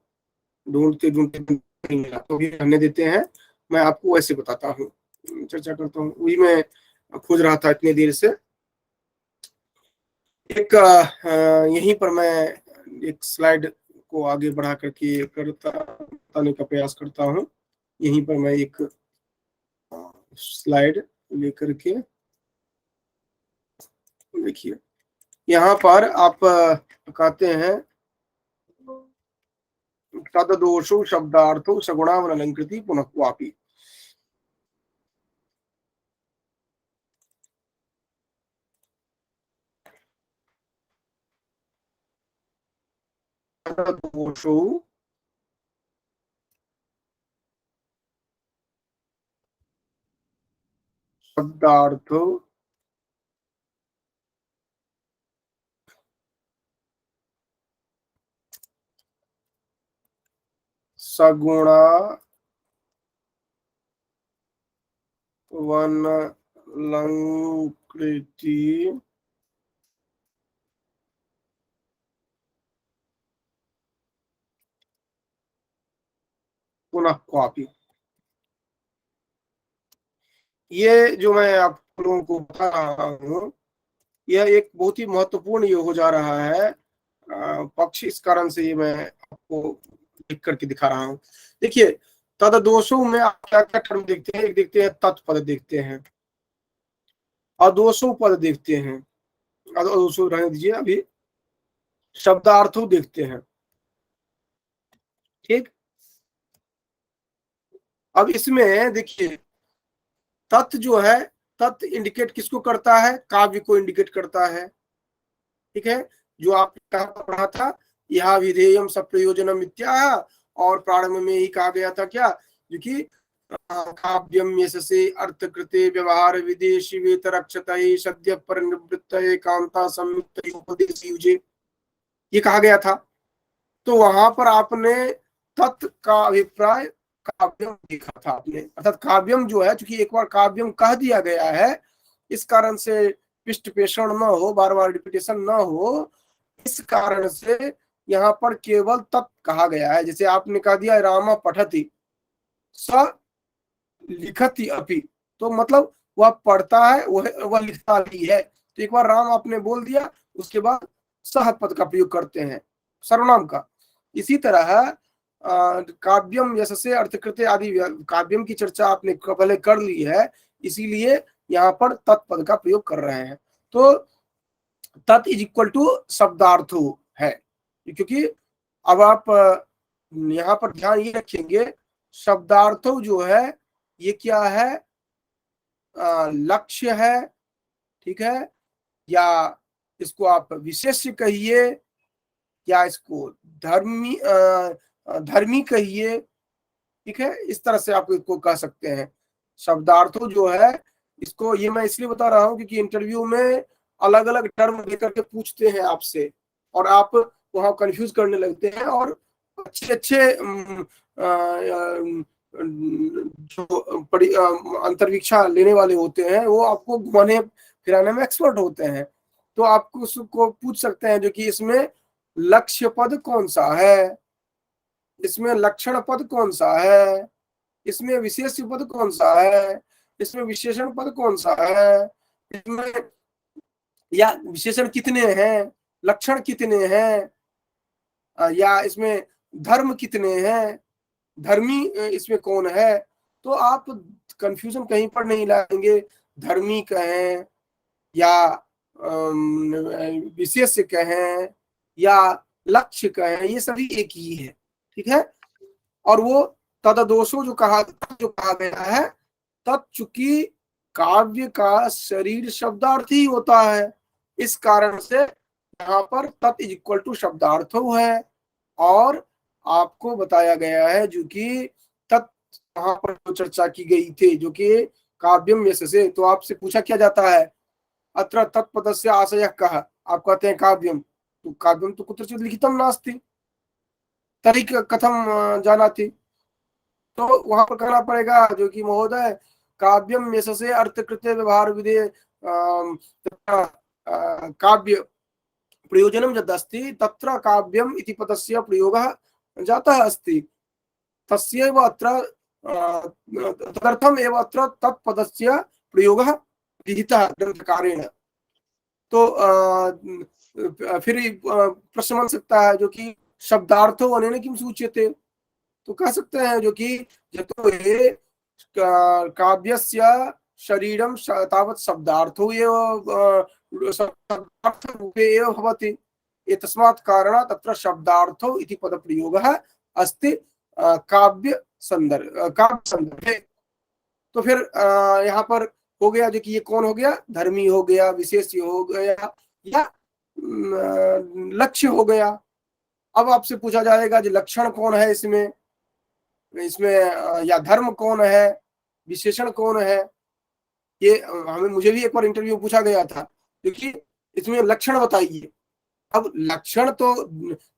ढूंढते ढूंढते नहीं मिला, तो भी रहने देते हैं, मैं आपको वैसे बताता हूँ, चर्चा करता हूँ, वही मैं खोज रहा था इतनी देर से। एक यहीं पर मैं एक स्लाइड को आगे बढ़ा करके बताने का प्रयास करता हूँ। यहीं पर मैं एक स्लाइड लेकर के, देखिए यहाँ पर आप कहते हैं तददोषो शब्दार्थो सगुणावरणलंकृति पुनः क्वापि। तददोषो शब्दार्थो सगुणावरणलंकृति पुनः क्वापि। ये जो मैं आप लोगों को बता रहा हूँ, यह एक बहुत ही महत्वपूर्ण ये हो जा रहा है पक्ष, इस कारण से ये मैं आपको लिख करके दिखा रहा हूँ। देखिए, तददोषों में आप क्या क्या टर्म देखते हैं, एक देखते हैं तत्पद देखते हैं, अदोषों पद देखते हैं, अदोषों रहने दीजिए, अभी शब्दार्थों देखते हैं। ठीक, अब इसमें देखिए तत् जो है, तत् इंडिकेट किसको करता है, काव्य को इंडिकेट करता है। ठीक है, जो आप कहाँ पढ़ा था, यह विधेयम सप्रयोजनम इत्याह, और प्रारंभ में ही कहा गया था क्या, जो कि काव्यम यशसे अर्थकृते व्यवहार विदेशी वेतरक्षतये सद्य परिनिवृत्तये कांता संयुक्त उपदेश युजे, ये कहा गया था। तो वहां पर आपने तत् का अभिप्राय काव्यम देखा था आपने, अर्थात काव्यम जो है, चूंकि एक बार काव्यम कह दिया गया है, इस कारण से पिष्ट पेषण न हो, बार बार रिपीटेशन न हो, इस कारण से यहाँ पर केवल तत् कहा गया है। जैसे आपने कह दिया रामा पठति स लिखति अपि, तो मतलब वह पढ़ता है, वह लिखता भी है। तो एक बार राम आपने बोल दिया, उसके बाद सह पद का प्रयोग करते हैं सर्वनाम का। इसी तरह काव्यम यशसे अर्थकृते आदि काव्यम की चर्चा आपने पहले कर ली है, इसीलिए यहाँ पर तत्पद का प्रयोग कर रहे हैं। तो तत् इज इक्वल टू शब्दार्थो है, क्योंकि अब आप यहाँ पर ध्यान ये रखेंगे, शब्दार्थो जो है ये क्या है, लक्ष्य है, ठीक है, या इसको आप विशेष्य कहिए, या इसको धर्मी धर्मी कहिए, ठीक है, इस तरह से आप इसको कह सकते हैं। शब्दार्थों जो है, इसको ये मैं इसलिए बता रहा हूं क्योंकि इंटरव्यू में अलग अलग टर्म लेकर के पूछते हैं आपसे, और आप वहां कंफ्यूज करने लगते हैं, और अच्छे अच्छे जो अंतर्वीक्षा लेने वाले होते हैं वो आपको घुमाने फिराने में एक्सपर्ट होते हैं। तो आपको उसको पूछ सकते हैं जो कि इसमें लक्ष्य पद कौन सा है, इसमें लक्षण पद कौन सा है, इसमें विशेष पद कौन सा है, इसमें विशेषण पद कौन सा है, इसमें या विशेषण कितने हैं, लक्षण कितने हैं, या इसमें धर्म कितने हैं, धर्मी इसमें कौन है। तो आप कंफ्यूजन कहीं पर नहीं लाएंगे, धर्मी कहें या विशेष कहें या लक्ष्य कहें, ये सभी एक ही है, ठीक है। और वो तददोषो जो कहा गया है, तब चूंकि काव्य का शरीर शब्दार्थ ही होता है, इस कारण से यहाँ पर तत् इज इक्वल टू शब्दार्थो है। और आपको बताया गया है जो कि तत् वहां पर जो चर्चा की गई थी, जो कि काव्यम यशसे, तो आपसे पूछा क्या जाता है, अत्र तत्पदस्य आशयः कः, आप कहते हैं काव्यम, तो काव्यम तो कुत्रचित् लिखितम नास्ति तर्हि कथम जानाति, तो वहां पर कहना पड़ेगा जो कि महोदय काव्यम यशसे अर्थकृते व्यवहार विधेय काव्य प्रयोजनम यदस्ति तत्र काव्यम इति पदस्य प्रयोगः जातः अस्ति, तस्यैव अत्र तदर्थम एव अत्र तत्पदस्य प्रयोगः विहितः ग्रंथकारेण। तो फिर प्रश्न बन सकता है जो कि शब्दार्थो अनेन किम सूच्यते, तो कह सकते हैं जो कि यतो ये काव्यस्य शरीरम तावत् शब्दार्थो एव शब्दार्थरूपे एव भवति, एतस्मात् कारणात् तत्र शब्दार्थो इति पदप्रयोगः अस्ति काव्य संदर्भे। तो फिर यहाँ पर हो गया जो कि ये कौन हो गया, धर्मी हो गया, विशेष हो गया, या लक्ष्य हो गया। अब आपसे पूछा जाएगा जो लक्षण कौन है इसमें, या धर्म कौन है, विशेषण कौन है। ये मुझे भी एक बार इंटरव्यू पूछा गया था क्योंकि इसमें लक्षण बताइए। अब लक्षण तो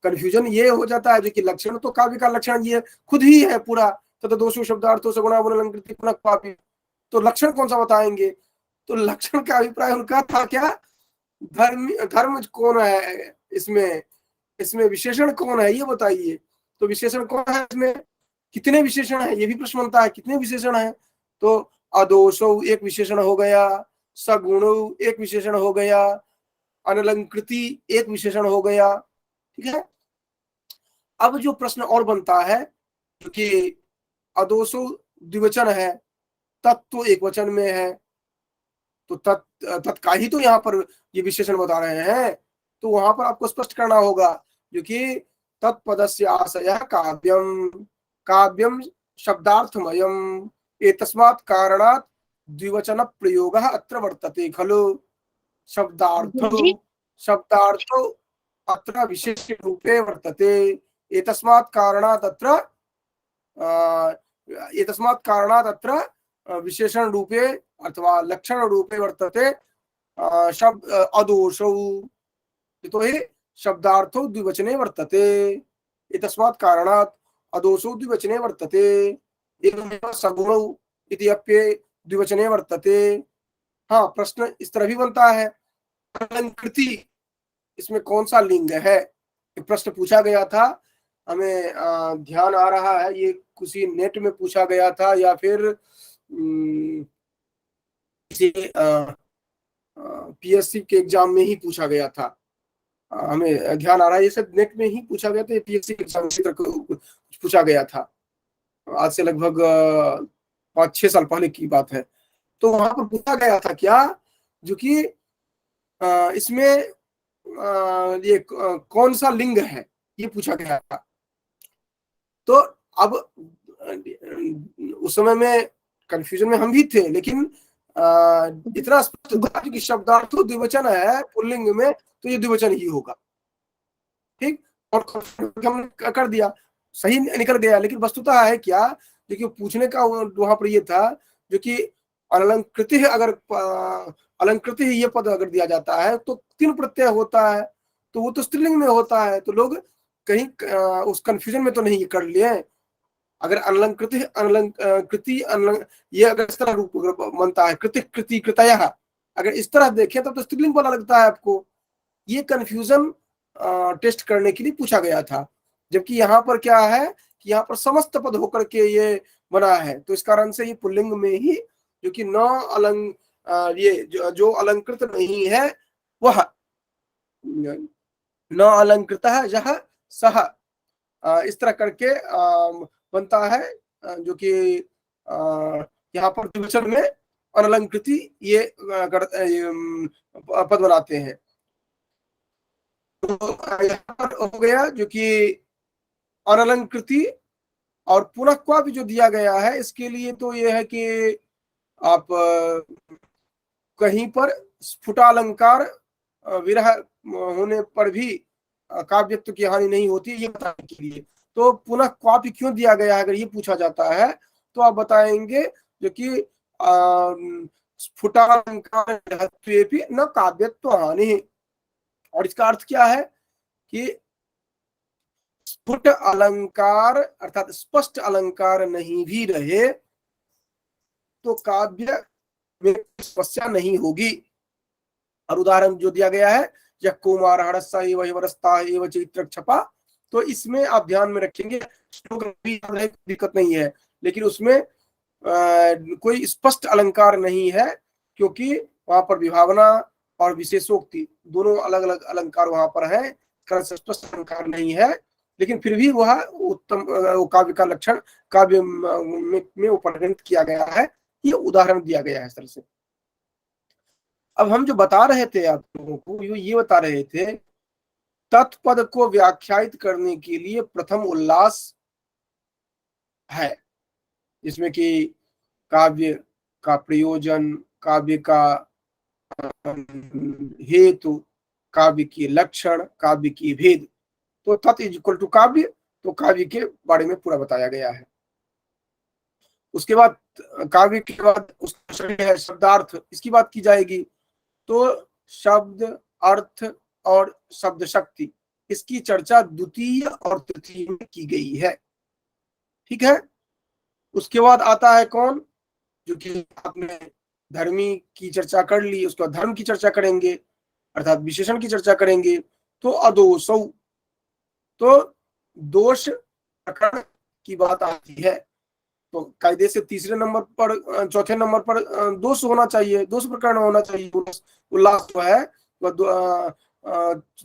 कंफ्यूजन ये हो जाता है जो कि लक्षण तो काव्य का लक्षण ये खुद ही है पूरा, तो दोषो शब्दार्थो सगुणावनलंकृति पुनः काव्य, तो लक्षण कौन सा बताएंगे। तो लक्षण का अभिप्राय उनका था क्या, धर्म कौन है इसमें विशेषण कौन है ये बताइए। तो विशेषण कौन है इसमें, कितने विशेषण है, ये भी प्रश्न बनता है, कितने विशेषण है। तो अदोषो एक विशेषण हो गया, सगुणो एक विशेषण हो गया, अनलंकृति एक विशेषण हो गया, ठीक है। अब जो प्रश्न और बनता है क्योंकि अदोषो द्विवचन है, तत्व एक वचन में है, तो तत्का ही तो यहाँ पर ये विशेषण बता रहे हैं, तो वहां पर आपको स्पष्ट करना होगा क्योंकि तत्पदस्य आशय काव्यम, काव्यम शब्दार्थमयम् एतस्मात् कारणात् द्विवचन प्रयोगः अत्र वर्तते खलु। शब्दार्थो अत्र विशेष रूपे वर्तते। एतस्मात् कारणात् अत्र विशेषण रूपे अथवा लक्षण रूपे वर्तते शब्द अदोषौ। तो हि शब्दार्थो द्विवचने वर्तते। एतस्मात् कारणात् अदोषौ द्विवचने वर्तते। एवमेव सगुणौ इति अप्ये द्विवचने वर्तते। हाँ, प्रश्न इस तरह भी बनता है, अलंकृति इसमें कौन सा लिंग है, एक प्रश्न पूछा गया था। हमें ध्यान आ रहा है ये किसी नेट में पूछा गया था या फिर किसी पीएससी के एग्जाम में ही पूछा गया था। हमें ध्यान आ रहा है ये सब नेट में ही पूछा गया था, पीएससी के एग्जाम में पूछा गया था, आज से लगभग 5-6 साल पहले की बात है। तो वहां पर पूछा गया था क्या, जो कि इसमें ये कौन सा लिंग है, ये पूछा गया था। तो अब उस समय में कंफ्यूजन में हम भी थे, लेकिन इतना स्पष्ट था कि शब्दार्थ द्विवचन है पुल्लिंग में, तो ये द्विवचन ही होगा। ठीक, और हम कर दिया, सही निकल गया। लेकिन वस्तुतः है क्या, देखिए पूछने का वहां पर ये था, जो कि अलंकृति, अगर अलंकृति ये पद अगर दिया जाता है तो 3 प्रत्यय होता है, तो वो तो स्त्रीलिंग में होता है। तो लोग कहीं उस कंफ्यूजन में तो नहीं कर लिए। अगर अलंकृति ये अगर इस तरह रूप बनता है, कृति कृति कृतयः, अगर इस तरह देखें तब तो स्त्रीलिंग वाला लगता है आपको। ये कंफ्यूजन टेस्ट करने के लिए पूछा गया था। जबकि यहाँ पर क्या है कि यहाँ पर समस्त पद होकर के ये बना है, तो इस कारण से ये पुल्लिंग में ही, जो कि ये जो अलंकृत नहीं है वह न अलंकृतः यह सह, इस तरह करके बनता है, जो कि यहाँ पर द्विवचन में अनलंकृति ये पद बनाते हैं। तो यहाँ पर हो गया जो कि अनलंकृति, और पुनः क्वा भी जो दिया गया है इसके लिए तो ये है कि आप कहीं पर स्फुटालंकार विरह होने पर भी काव्यत्व की हानि नहीं होती, ये बताने के लिए। तो पुनः क्वापि क्यों दिया गया है, अगर ये पूछा जाता है तो आप बताएंगे जो कि स्फुटालंकार न काव्यत्व हानि। और इसका अर्थ क्या है कि स्फुट अलंकार अर्थात स्पष्ट अलंकार नहीं भी रहे तो काव्य में समस्या नहीं होगी। और उदाहरण जो दिया गया है, या कुमार हरस्सा एवं वरस्ता एवं चित्रक छपा, तो इसमें आप ध्यान में रखेंगे, दिक्कत नहीं है, लेकिन उसमें कोई स्पष्ट अलंकार नहीं है, क्योंकि वहां पर विभावना और विशेषोक्ति दोनों अलग अलग अलंकार वहां पर है, स्पष्ट अलंकार नहीं है, लेकिन फिर भी वह उत्तम काव्य का लक्षण काव्य में परिगणित किया गया है। ये उदाहरण दिया गया है इस तरह से। अब हम जो बता रहे थे आप लोगों को, ये बता रहे थे तत्पद को व्याख्यायित करने के लिए प्रथम उल्लास है, जिसमें कि काव्य का प्रयोजन, काव्य का हेतु, काव्य की लक्षण, काव्य की भेद। तो तत् इज इक्वल टू काव्य, तो काव्य के बारे में पूरा बताया गया है। उसके बाद काव्य के बाद है शब्दार्थ, इसकी बात की जाएगी। तो शब्द अर्थ और शब्द शक्ति, इसकी चर्चा द्वितीय और तृतीय में की गई है। ठीक है, उसके बाद आता है कौन, जो कि आपने धर्मी की चर्चा कर ली, उसके बाद धर्म की चर्चा करेंगे अर्थात विशेषण की चर्चा करेंगे। तो अदोषौ, तो दोष प्रकरण की बात आती है, तो कायदे से तीसरे नंबर पर, चौथे नंबर पर दोष होना चाहिए, दोष प्रकरण होना चाहिए। उल्लास जो है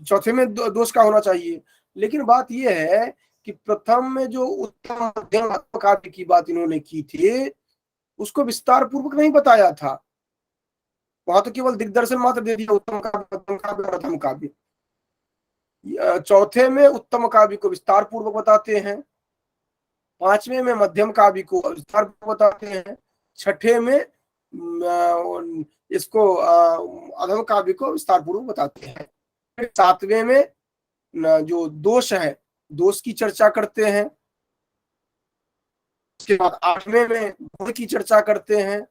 चौथे में दोष का होना चाहिए। लेकिन बात यह है कि प्रथम में जो उत्तम मध्यम काव्य की बात इन्होंने की थी, उसको विस्तार पूर्वक नहीं बताया था, वहां तो केवल दिग्दर्शन मात्र दे दिया, उत्तम काव्य, मध्यम काव्य, मध्यम काव्य। चौथे में उत्तम काव्य को विस्तार पूर्वक बताते हैं, 5वें में मध्यम काव्य को विस्तार पूर्वक बताते हैं, 6ठे में इसको अधम काव्य को विस्तार पूर्वक बताते हैं। फिर 7वें में जो दोष है, दोष की चर्चा करते हैं। उसके बाद 8वें में गुण की चर्चा करते हैं,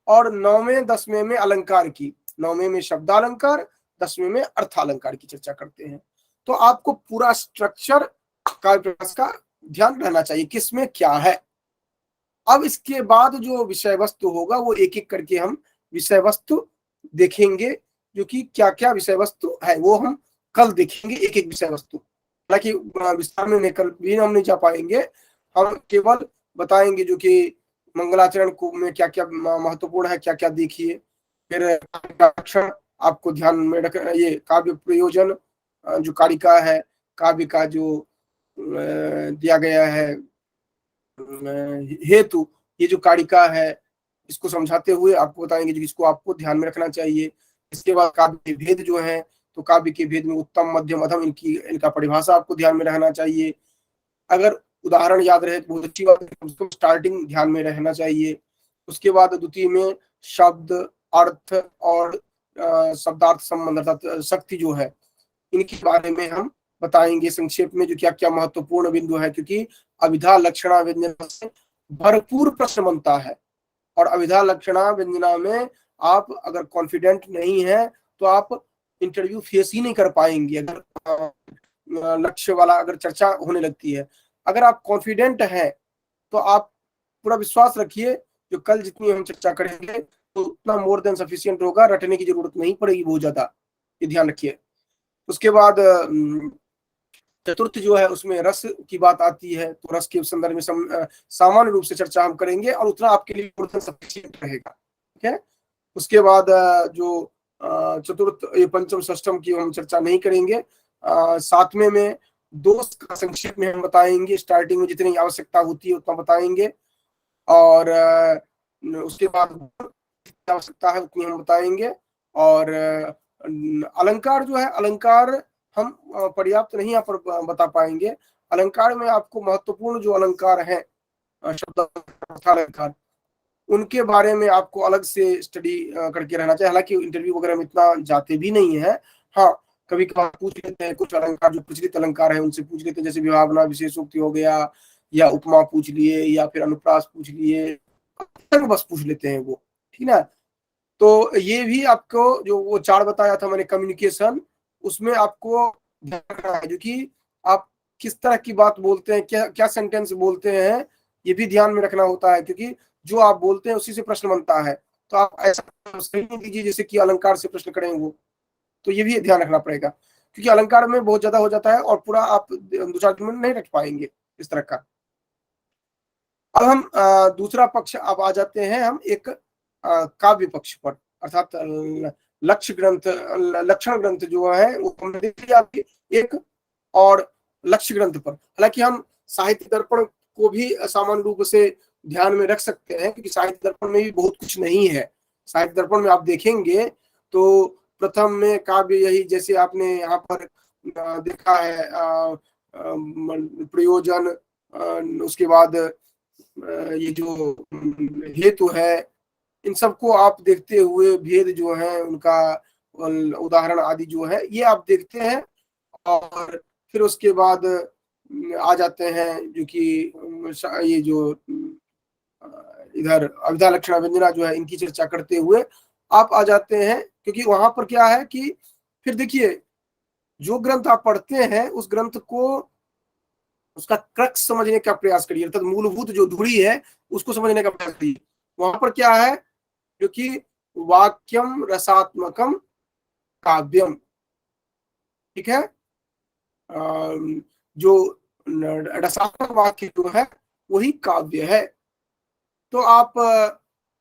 और 9वें 10वें में अलंकार की, 9वें में शब्दालंकार, 10वें में अर्थालंकार की चर्चा करते हैं। तो आपको पूरा स्ट्रक्चर काव्य प्रकाश का ध्यान रहना चाहिए, किसमें क्या है। अब इसके बाद जो विषय वस्तु होगा वो एक एक करके हम विषय वस्तु देखेंगे, जो कि क्या क्या विषय वस्तु है वो हम कल देखेंगे, एक एक विषय वस्तु। हालांकि विस्तार में कल भी हम नहीं जा पाएंगे, हम केवल बताएंगे जो कि मंगलाचरण को में क्या क्या महत्वपूर्ण है, क्या क्या देखिए। फिर लक्षण आपको ध्यान में रख, ये काव्य प्रयोजन जो कारिका है, काव्य का जो दिया गया है हेतु, ये जो कारिका है इसको समझाते हुए आपको बताएंगे जो इसको आपको ध्यान में रखना चाहिए। इसके बाद काव्य के भेद जो है, तो काव्य के भेद में उत्तम, मध्यम, अधम, इनका परिभाषा आपको ध्यान में रहना चाहिए। अगर उदाहरण याद रहे तो बहुत अच्छी बात है, उसको स्टार्टिंग ध्यान में रहना चाहिए। उसके बाद द्वितीय में शब्द, अर्थ और शब्दार्थ संबंध अर्थात शक्ति जो है, इनके बारे में हम बताएंगे संक्षेप में, जो क्या क्या महत्वपूर्ण बिंदु है, क्योंकि अभिधा लक्षणा व्यंजना से भरपूर प्रश्न बनता है। और अभिधा लक्षणा व्यंजना में आप अगर कॉन्फिडेंट नहीं है तो आप इंटरव्यू फेस ही नहीं कर पाएंगे, अगर लक्ष्य वाला अगर चर्चा होने लगती है। अगर आप कॉन्फिडेंट हैं तो आप पूरा विश्वास रखिए, जो कल जितनी हम चर्चा करेंगे तो उतना मोर देन सफिशिएंट होगा, रटने की जरूरत नहीं पड़ेगी बहुत ज्यादा, ये ध्यान रखिए। उसके बाद चतुर्थ जो है उसमें रस की बात आती है, तो रस के संदर्भ में सामान्य रूप से चर्चा हम करेंगे और उतना आपके लिए मोर देन सफिशिएंट रहेगा, ठीक है। उसके बाद जो चतुर्थ, ये पंचम षष्ठम की हम चर्चा नहीं करेंगे। 7वें में दोष का संक्षेप में हम बताएंगे, स्टार्टिंग में जितनी आवश्यकता होती है उतना बताएंगे, और उसके बाद आवश्यकता है उतनी हम बताएंगे। और अलंकार जो है, अलंकार हम पर्याप्त नहीं यहाँ पर बता पाएंगे। अलंकार में आपको महत्वपूर्ण जो अलंकार है, शब्द अलंकार, उनके बारे में आपको अलग से स्टडी करके रहना चाहिए। हालांकि इंटरव्यू वगैरह में इतना जाते भी नहीं है, हाँ कभी कभार पूछ लेते हैं कुछ अलंकार जो प्रचलित अलंकार है उनसे पूछ लेते हैं, जैसे विभावना विशेषोक्ति हो गया, या उपमा पूछ लिए, या फिर अनुप्रास पूछ लिए, बस पूछ लेते हैं वो, ठीक ना। तो ये भी आपको जो वो 4 बताया था मैंने कम्युनिकेशन, उसमें आपको ध्यान रखना है, जो कि आप किस तरह की बात बोलते हैं, क्या क्या सेंटेंस बोलते हैं, ये भी ध्यान में रखना होता है, क्योंकि जो आप बोलते हैं उसी से प्रश्न बनता है। तो आप ऐसा सही नहीं कीजिए जैसे कि अलंकार से प्रश्न करें वो, तो ये भी ध्यान रखना पड़ेगा, क्योंकि अलंकार में बहुत ज्यादा हो जाता है और पूरा आप 2-4 दिन में नहीं रख पाएंगे इस तरह का। अब हम दूसरा पक्ष अब आ जाते हैं हम एक काव्य पक्ष पर, अर्थात लक्ष्य ग्रंथ, लक्षण ग्रंथ जो है वो हमने देख लिया आपकी एक, और लक्ष्य ग्रंथ पर हालांकि हम साहित्य दर्पण को भी सामान्य रूप से ध्यान में रख सकते हैं, क्योंकि साहित्य दर्पण में भी बहुत कुछ नहीं है। साहित्य दर्पण में आप देखेंगे तो प्रथम में काव्य, यही जैसे आपने यहाँ पर देखा है प्रयोजन, उसके बाद ये जो हेतु है, इन सबको आप देखते हुए भेद जो है उनका उदाहरण आदि जो है ये आप देखते हैं, और फिर उसके बाद आ जाते हैं जो कि ये जो इधर अभिधा लक्षणा व्यंजना जो है इनकी चर्चा करते हुए आप आ जाते हैं, क्योंकि वहां पर क्या है कि फिर देखिए जो ग्रंथ आप पढ़ते हैं उस ग्रंथ को उसका क्रक्स समझने का प्रयास करिए, अर्थात मूलभूत जो धुरी है उसको समझने का प्रयास करिए। वहां पर क्या है, जो कि वाक्यम रसात्मकम काव्यम, ठीक है। जो रसात्मक वाक्य जो है वही काव्य है। तो आप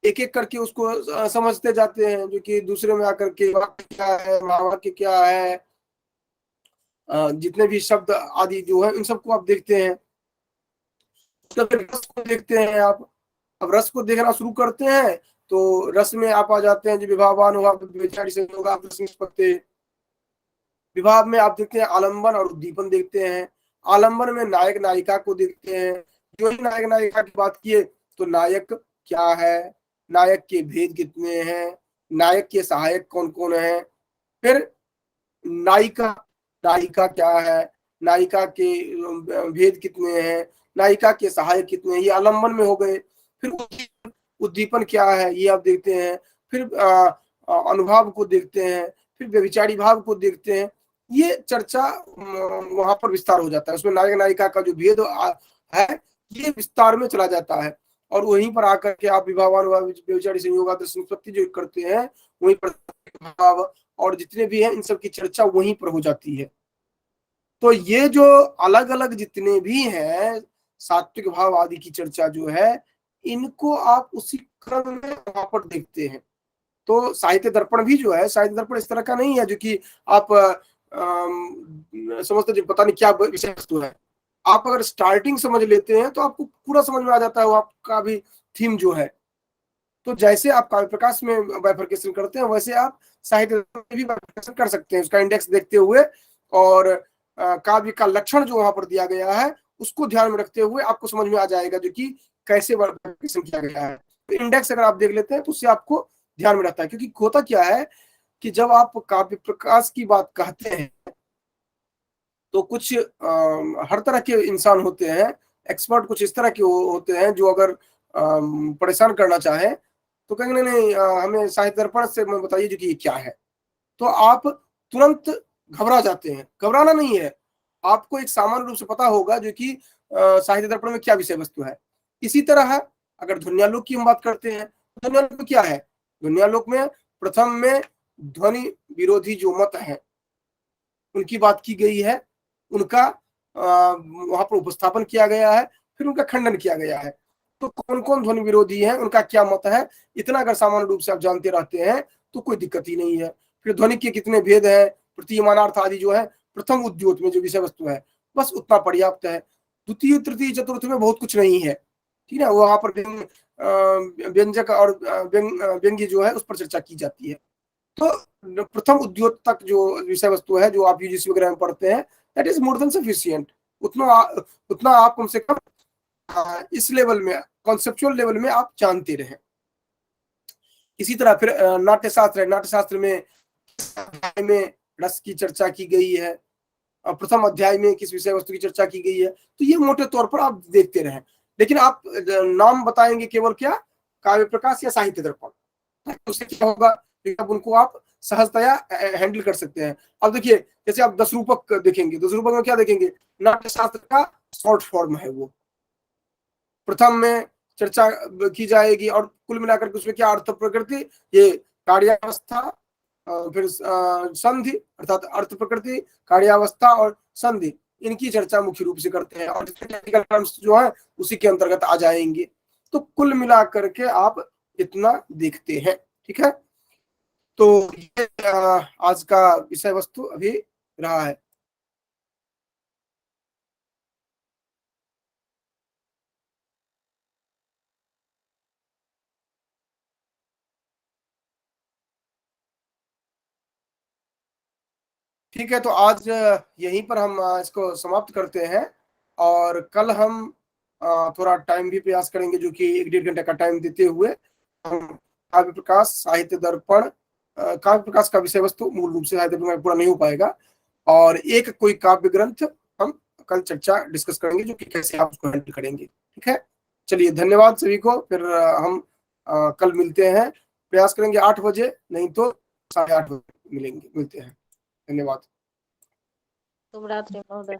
एक एक करके उसको समझते जाते हैं, जो कि दूसरे में आकर के वाक्य क्या है, महावाक्य क्या है, जितने भी शब्द आदि जो है इन सबको आप देखते हैं। तो फिर रस को देखते हैं आप। अब रस को देखना शुरू करते हैं तो रस में आप आ जाते हैं जो विभावान होगा, विभाव में आप देखते हैं आलंबन और उद्दीपन देखते हैं। आलंबन में नायक नायिका को देखते हैं, जो ही नायक नायिका की बात किए तो नायक क्या है, नायक के भेद कितने हैं, नायक के सहायक कौन कौन है, फिर नायिका, नायिका क्या है, नायिका के भेद कितने हैं, नायिका के सहायक कितने हैं, ये आलम्बन में हो गए। फिर उद्दीपन क्या है ये आप देखते हैं, फिर अनुभाव को देखते हैं, फिर व्यभिचारी भाव को देखते हैं। ये चर्चा वहां पर विस्तार हो जाता है, उसमें नायक नायिका का जो भेद है ये विस्तार में चला जाता है। और वहीं पर आकर के आप विभावानुभाव व्यभिचारी संयोग आदर्श निष्पत्ति जो करते हैं, वहीं पर भाव और जितने भी हैं इन सब की चर्चा वहीं पर हो जाती है। तो ये जो अलग अलग जितने भी हैं सात्विक भाव आदि की चर्चा जो है, इनको आप उसी क्रम में वहां पर देखते हैं। तो साहित्य दर्पण भी जो है, साहित्य दर्पण इस तरह का नहीं है जो कि आप समझते जो पता नहीं क्या विषय वस्तु है। आप अगर स्टार्टिंग समझ लेते हैं तो आपको पूरा समझ में आ जाता है वो आपका भी थीम जो है। तो जैसे आप काव्य प्रकाश में बाइफरकेशन करते हैं, वैसे आप साहित्य में भी बाइफरकेशन कर सकते हैं, उसका इंडेक्स देखते हुए। और काव्य का लक्षण जो वहां पर दिया गया है उसको ध्यान में रखते हुए आपको समझ में आ जाएगा जो कि कैसे बाइफरकेशन किया गया है। तो इंडेक्स अगर आप देख लेते हैं तो उससे आपको ध्यान में रहता है। क्योंकि होता क्या है कि जब आप काव्य प्रकाश की बात कहते हैं तो कुछ हर तरह के इंसान होते हैं, एक्सपर्ट कुछ इस तरह के होते हैं जो अगर परेशान करना चाहे तो कहेंगे नहीं हमें साहित्य दर्पण से बताइए जो कि ये क्या है। तो आप तुरंत घबरा जाते हैं। घबराना नहीं है, आपको एक सामान्य रूप से पता होगा जो कि साहित्य दर्पण में क्या विषय वस्तु है। इसी तरह है अगर ध्वन्यालोक की हम बात करते हैं, ध्वन्यालोक में क्या है, ध्वन्यालोक में प्रथम में ध्वनि विरोधी जो मत है उनकी बात की गई है, उनका वहां पर उपस्थापन किया गया है, फिर उनका खंडन किया गया है। तो कौन कौन ध्वनि विरोधी है, उनका क्या मत है, इतना अगर सामान्य रूप से आप जानते रहते हैं तो कोई दिक्कत ही नहीं है। फिर ध्वनि के कितने भेद है, प्रतीयमानार्थ आदि जो है प्रथम उद्योत में जो विषय वस्तु है, बस उतना पर्याप्त है। द्वितीय तृतीय चतुर्थ में बहुत कुछ नहीं है, ठीक है। वहां पर व्यंजक और व्यंग्य जो है उस पर चर्चा की जाती है। तो प्रथम उद्योग तक जो विषय वस्तु है जो आप यूजीसी वगैरह में पढ़ते हैं, that is more than sufficient. उतना उतना आप कम से कम इस लेवल में, कॉन्सेप्चुअल लेवल में आप जानते रहे। इसी तरह फिर नाट्य शास्त्र है, नाट्य शास्त्र में रस की चर्चा की गई है, प्रथम अध्याय में किस विषय वस्तु की चर्चा की गई है। तो ये मोटे तौर पर आप देखते रहे। लेकिन आप नाम बताएंगे केवल क्या, काव्य प्रकाश या साहित्य दर्पण, उससे क्या होगा, अब उनको आप सहजतया हैंडल कर सकते हैं। अब देखिए जैसे आप 10 रूपक देखेंगे, 10 रूपक में क्या देखेंगे, नाट्य शास्त्र का शॉर्ट फॉर्म है वो, प्रथम में चर्चा की जाएगी और कुल मिलाकर के उसमें क्या अर्थ प्रकृति, ये कार्यावस्था, फिर संधि अर्थात अर्थ प्रकृति, कार्यावस्था और संधि, इनकी चर्चा मुख्य रूप से करते हैं और टेक्निकल टर्म्स जो है उसी के अंतर्गत आ जाएंगे। तो कुल मिलाकर के आप इतना देखते हैं, ठीक है। तो ये आज का विषय वस्तु अभी रहा है। ठीक है, तो आज यहीं पर हम इसको समाप्त करते हैं। और कल हम थोड़ा टाइम भी प्रयास करेंगे जो कि 1-1.5 घंटे का टाइम देते हुए हम काव्य प्रकाश, साहित्य दर्पण, काव्य प्रकाश का विषय वस्तु मूल रूप से साहित्य दर्पण पूरा नहीं हो पाएगा, और एक कोई काव्य ग्रंथ हम कल चर्चा डिस्कस करेंगे जो कि कैसे आप उसको हैंडल करेंगे, ठीक है। चलिए धन्यवाद सभी को। फिर हम कल मिलते हैं, प्रयास करेंगे 8 बजे, नहीं तो 8:30 बजे मिलते हैं। धन्यवाद। शुभ रात्रि महोदय।